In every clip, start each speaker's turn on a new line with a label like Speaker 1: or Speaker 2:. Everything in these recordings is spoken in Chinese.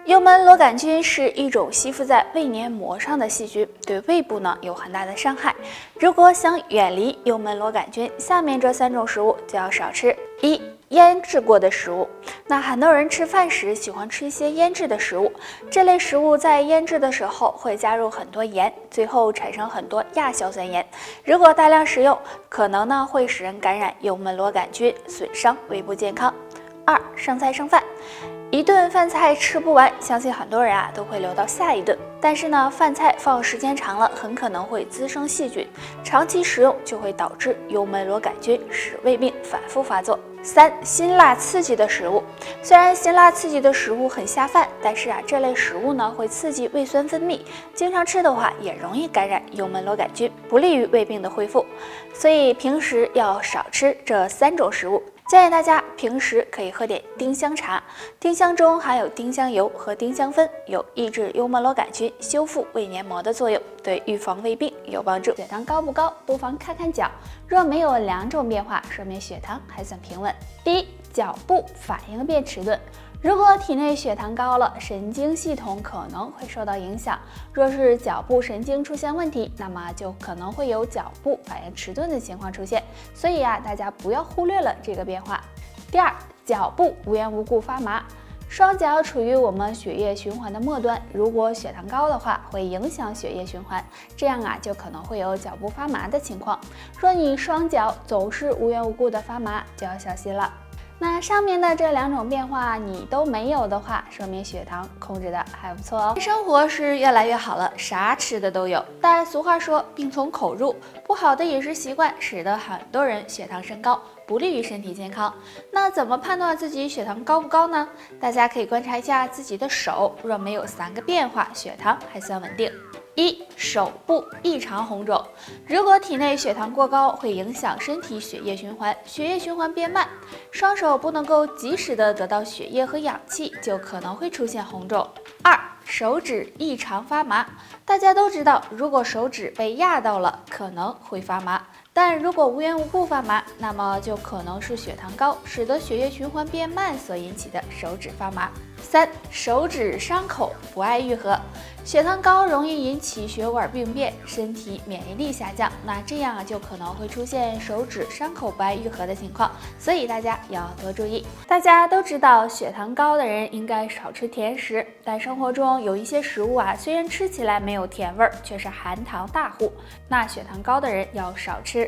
Speaker 1: 幽门螺杆菌是一种吸附在胃黏膜上的细菌，对胃部呢有很大的伤害。如果想远离幽门螺杆菌，下面这3种食物就要少吃。1、腌制过的食物。那很多人吃饭时喜欢吃一些腌制的食物，这类食物在腌制的时候会加入很多盐，最后产生很多亚硝酸盐。如果大量食用，可能呢会使人感染幽门螺杆菌，损伤胃部健康。2、剩菜剩饭。一顿饭菜吃不完，相信很多人都会留到下一顿。但是呢，饭菜放时间长了，很可能会滋生细菌，长期食用就会导致幽门螺杆菌，使胃病反复发作。3、辛辣刺激的食物。虽然辛辣刺激的食物很下饭，但是这类食物呢会刺激胃酸分泌，经常吃的话也容易感染幽门螺杆菌，不利于胃病的恢复。所以平时要少吃这3种食物。建议大家平时可以喝点丁香茶，丁香中含有丁香油和丁香酚，有抑制幽门螺杆菌、修复胃黏膜的作用，对预防胃病有帮助。血糖高不高，不妨看看脚，若没有2种变化，说明血糖还算平稳。第一，脚部反应变迟钝。如果体内血糖高了，神经系统可能会受到影响。若是脚部神经出现问题，那么就可能会有脚部反应迟钝的情况出现。所以大家不要忽略了这个变化。第二，脚部无缘无故发麻。双脚处于我们血液循环的末端，如果血糖高的话，会影响血液循环，这样就可能会有脚部发麻的情况。若你双脚总是无缘无故的发麻，就要小心了。那上面的这2种变化你都没有的话，说明血糖控制的还不错哦。生活是越来越好了，啥吃的都有，但俗话说病从口入，不好的饮食习惯使得很多人血糖升高，不利于身体健康。那怎么判断自己血糖高不高呢？大家可以观察一下自己的手，若没有3个变化，血糖还算稳定。1、手部异常红肿。如果体内血糖过高，会影响身体血液循环，血液循环变慢，双手不能够及时的得到血液和氧气，就可能会出现红肿。2、手指异常发麻。大家都知道，如果手指被压到了，可能会发麻。但如果无缘无故发麻，那么就可能是血糖高，使得血液循环变慢所引起的手指发麻。3、手指伤口不爱愈合。血糖高容易引起血管病变，身体免疫力下降，那这样就可能会出现手指伤口不爱愈合的情况，所以大家要多注意。大家都知道血糖高的人应该少吃甜食，但生活中有一些食物虽然吃起来没有甜味儿，却是含糖大户，那血糖高的人要少吃。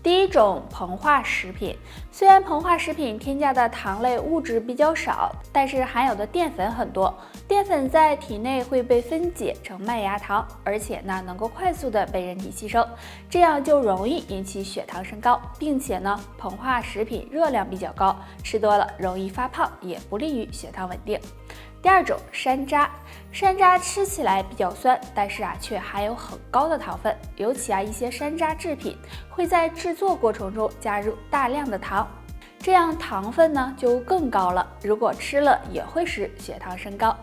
Speaker 1: 第一种，膨化食品。虽然膨化食品添加的糖类物质比较少，但是含有的淀粉很多。淀粉在体内会被分解成麦芽糖，而且能够快速的被人体吸收，这样就容易引起血糖升高，并且膨化食品热量比较高，吃多了容易发胖，也不利于血糖稳定。第二种，山楂。山楂吃起来比较酸，但是却含有很高的糖分，尤其一些山楂制品会在制作过程中加入大量的糖，这样糖分就更高了，如果吃了也会使血糖升高。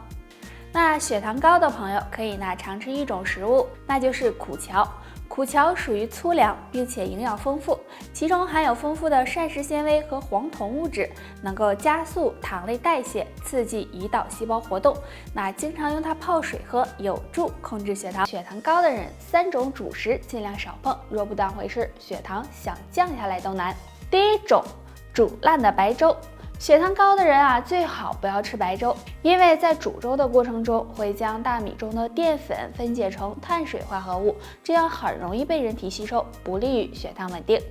Speaker 1: 那血糖高的朋友可以常吃一种食物，那就是苦荞。苦荞属于粗粮，并且营养丰富，其中含有丰富的膳食纤维和黄酮物质，能够加速糖类代谢，刺激胰岛细胞活动。那经常用它泡水喝，有助控制血糖。血糖高的人，3种主食尽量少碰，若不当回事，血糖想降下来都难。第一种，煮烂的白粥。血糖高的人最好不要吃白粥，因为在煮粥的过程中会将大米中的淀粉分解成碳水化合物，这样很容易被人体吸收，不利于血糖稳定。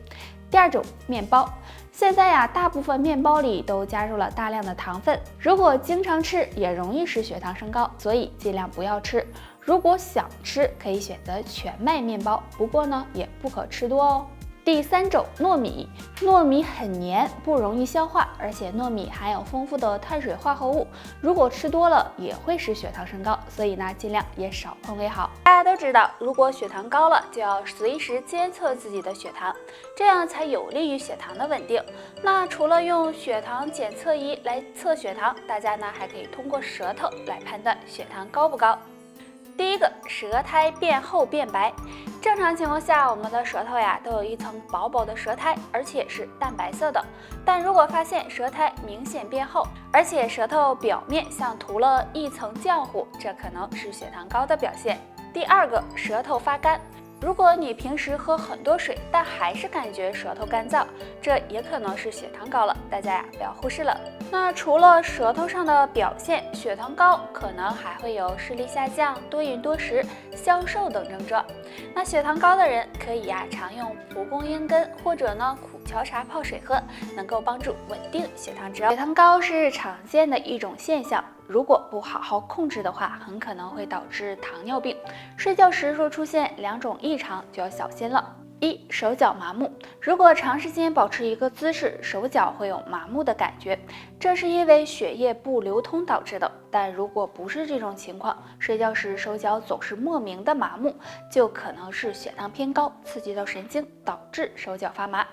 Speaker 1: 第二种，面包。现在大部分面包里都加入了大量的糖分，如果经常吃也容易使血糖升高，所以尽量不要吃。如果想吃，可以选择全麦面包，不过也不可吃多哦。第3种，糯米。糯米很黏，不容易消化，而且糯米含有丰富的碳水化合物，如果吃多了也会使血糖升高，所以尽量也少碰为好。大家都知道，如果血糖高了，就要随时监测自己的血糖，这样才有利于血糖的稳定。那除了用血糖检测仪来测血糖，大家还可以通过舌头来判断血糖高不高。第一个，舌苔变厚变白。正常情况下，我们的舌头呀都有一层薄薄的舌苔，而且是淡白色的。但如果发现舌苔明显变厚，而且舌头表面像涂了一层浆糊，这可能是血糖高的表现。第二个，舌头发干。如果你平时喝很多水，但还是感觉舌头干燥，这也可能是血糖高了，大家呀不要忽视了。那除了舌头上的表现，血糖高可能还会有视力下降、多饮多食、消瘦等症状。那血糖高的人可以常用蒲公英根或者苦荞茶泡水喝，能够帮助稳定血糖值。血糖高是常见的一种现象。如果不好好控制的话，很可能会导致糖尿病。睡觉时若出现2种异常，就要小心了。一、手脚麻木。如果长时间保持一个姿势，手脚会有麻木的感觉，这是因为血液不流通导致的。但如果不是这种情况，睡觉时手脚总是莫名的麻木，就可能是血糖偏高，刺激到神经，导致手脚发麻。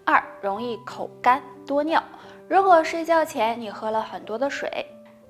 Speaker 1: 二、容易口干多尿。如果睡觉前你喝了很多的水，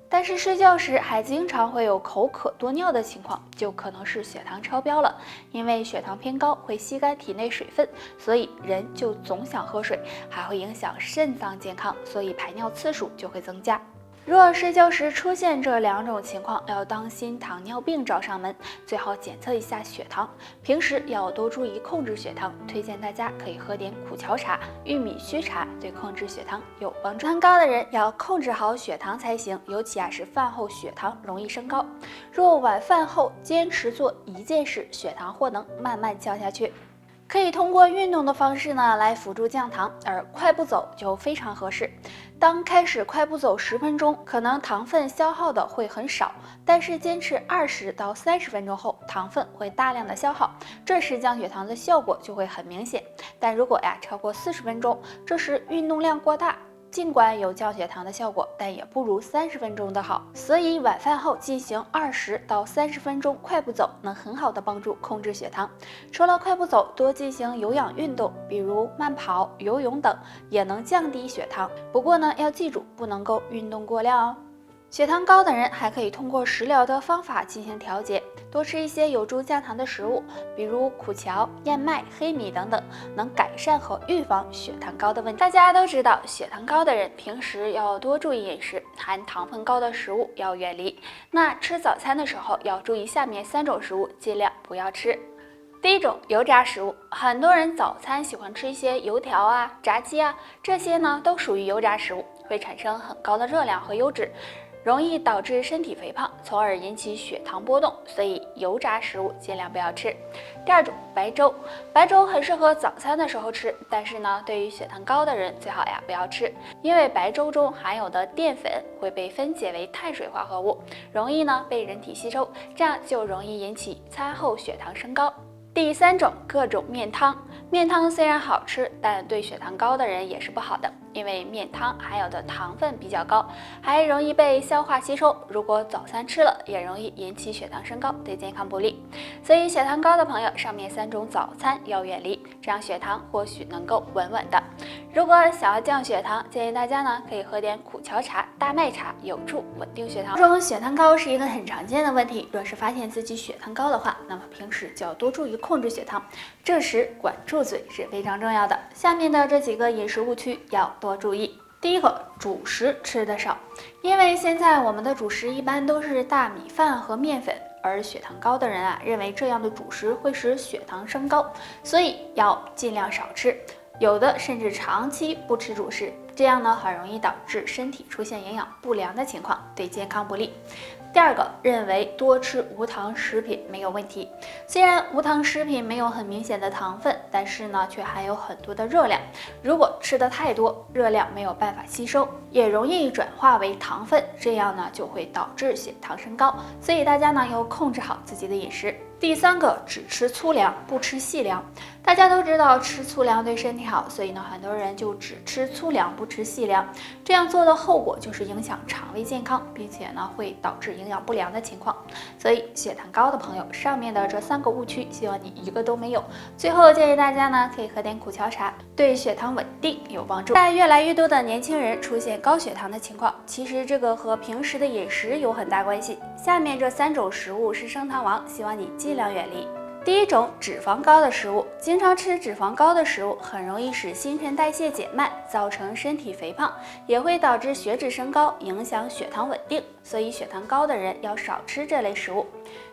Speaker 1: 但是睡觉时还经常会有口渴多尿的情况，就可能是血糖超标了。因为血糖偏高会吸干体内水分，所以人就总想喝水，还会影响肾脏健康，所以排尿次数就会增加。若睡觉时出现这2种情况，要当心糖尿病找上门，最好检测一下血糖。平时要多注意控制血糖，推荐大家可以喝点苦荞茶、玉米须茶，对控制血糖有帮助。血糖高的人要控制好血糖才行，尤其是饭后血糖容易升高。若晚饭后坚持做一件事，血糖或能慢慢降下去。可以通过运动的方式来辅助降糖，而快步走就非常合适。当开始快步走10分钟，可能糖分消耗的会很少，但是坚持20到30分钟后，糖分会大量的消耗，这时降血糖的效果就会很明显。但如果超过40分钟，这时运动量过大，尽管有降血糖的效果，但也不如30分钟的好。所以晚饭后进行20到30分钟快步走，能很好的帮助控制血糖。除了快步走，多进行有氧运动，比如慢跑、游泳等，也能降低血糖。不过要记住，不能够运动过量哦。血糖高的人还可以通过食疗的方法进行调节，多吃一些有助降糖的食物，比如苦荞、燕麦、黑米等等，能改善和预防血糖高的问题。大家都知道，血糖高的人平时要多注意饮食，含糖分高的食物要远离。那吃早餐的时候要注意下面3种食物，尽量不要吃。第一种，油炸食物。很多人早餐喜欢吃一些油条炸鸡这些都属于油炸食物，会产生很高的热量和油脂，容易导致身体肥胖，从而引起血糖波动，所以油炸食物尽量不要吃。第二种，白粥。白粥很适合早餐的时候吃，但是对于血糖高的人最好不要吃，因为白粥中含有的淀粉会被分解为碳水化合物，容易被人体吸收，这样就容易引起餐后血糖升高。第3种，各种面汤。面汤虽然好吃，但对血糖高的人也是不好的，因为面汤含有的糖分比较高，还容易被消化吸收。如果早餐吃了，也容易引起血糖升高，对健康不利。所以血糖高的朋友，上面3种早餐要远离，这样血糖或许能够稳稳的。如果想要降血糖，建议大家可以喝点苦荞茶、大麦茶，有助稳定血糖。这种血糖高是一个很常见的问题，若是发现自己血糖高的话，那么平时就要多注意控制血糖，这时管住嘴是非常重要的。下面的这几个饮食误区要多注意。第一个，主食吃得少，因为现在我们的主食一般都是大米饭和面粉，而血糖高的人认为这样的主食会使血糖升高，所以要尽量少吃，有的甚至长期不吃主食，这样很容易导致身体出现营养不良的情况，对健康不利。第二个，认为多吃无糖食品没有问题。虽然无糖食品没有很明显的糖分，但是却含有很多的热量。如果吃的太多，热量没有办法吸收，也容易转化为糖分，这样就会导致血糖升高。所以大家要控制好自己的饮食。第3个，只吃粗粮不吃细粮。大家都知道吃粗粮对身体好，所以呢，很多人就只吃粗粮不吃细粮。这样做的后果就是影响肠胃健康，并且呢会导致营养不良的情况。所以血糖高的朋友，上面的这3个误区，希望你一个都没有。最后建议大家呢可以喝点苦荞茶，对血糖稳定有帮助。在越来越多的年轻人出现高血糖的情况，其实这个和平时的饮食有很大关系。下面这3种食物是升糖王，希望你尽量远离。第一种，脂肪高的食物。经常吃脂肪高的食物，很容易使新陈代谢减慢，造成身体肥胖，也会导致血脂升高，影响血糖稳定。所以血糖高的人要少吃这类食物。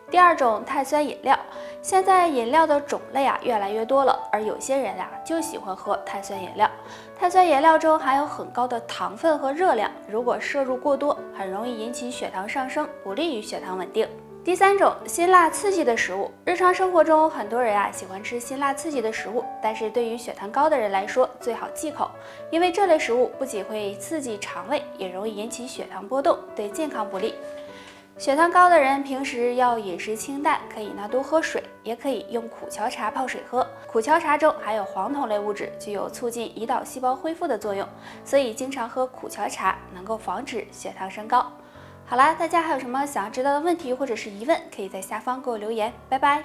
Speaker 1: 第二种，碳酸饮料。现在饮料的种类越来越多了，而有些人就喜欢喝碳酸饮料。碳酸饮料中含有很高的糖分和热量，如果摄入过多，很容易引起血糖上升，不利于血糖稳定。第三种，辛辣刺激的食物。日常生活中，很多人喜欢吃辛辣刺激的食物，但是对于血糖高的人来说，最好忌口，因为这类食物不仅会刺激肠胃，也容易引起血糖波动，对健康不利。血糖高的人平时要饮食清淡，可以多喝水，也可以用苦荞茶泡水喝。苦荞茶中含有黄酮类物质，具有促进胰岛细胞恢复的作用，所以经常喝苦荞茶能够防止血糖升高。好啦，大家还有什么想要知道的问题或者是疑问，可以在下方给我留言，拜拜。